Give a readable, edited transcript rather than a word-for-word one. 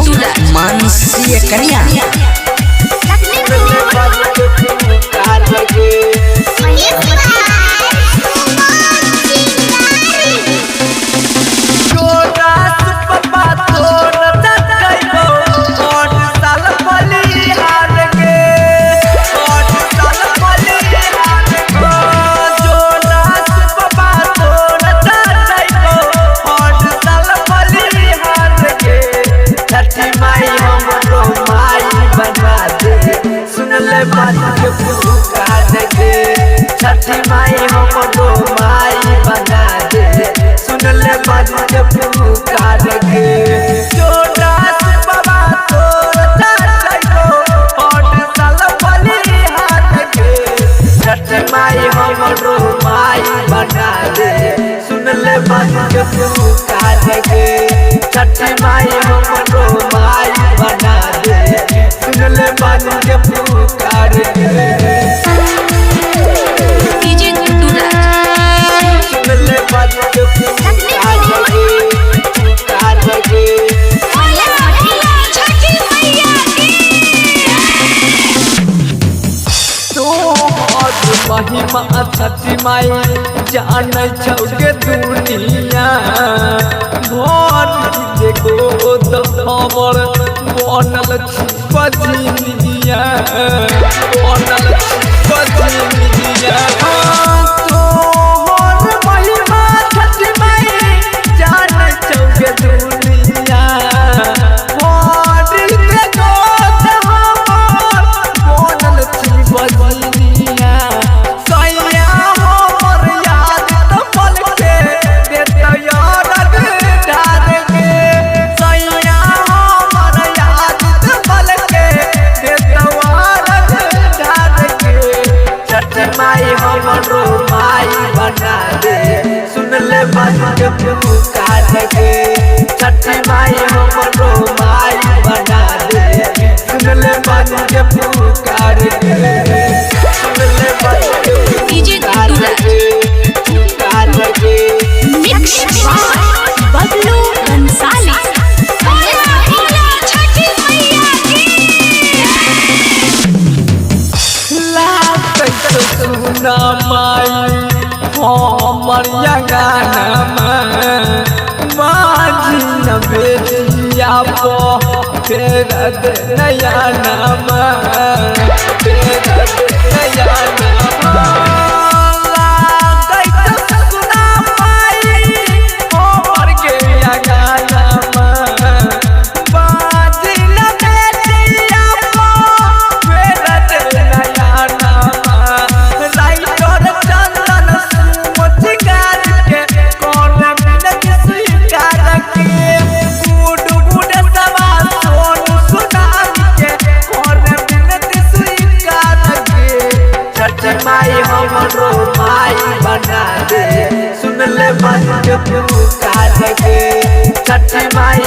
मानसीय कन्या छठी माई हमरो माई बना दे सुन ले बात के पुकार के जोदास बाबा तोर जाइबो और साल बलिहार के छठी माई हमरो माई बना दे सुन ले बात के पुकार के छठी माई हमरो माई बना दे सुन ले बात के पुकार के महिमा छठी माई जान छौके दुनिया भर देखो तो खबर बनल बजनिया बनल बजनिया तोहर महिमा छठी माई जान छौके दुनिया भर देखो तो बनल बजनिया हमरो माई बना दे सुन ले बात के पुकार के छठी माई हमरो माई बना दे सुन ले बात के पुकार के सुन ले बात के पुकार के मिक्स बबलू बंसाली छठी मैया की सुना माई हमर गाना माझी न बेटिया पो फेर नया नाम फेर नया नाम सुना माई हमर के गाना माझी न बेटिया पो फेर नया नाम माई हमरो माई बना दे सुन ले बात के पुकार के छठी माई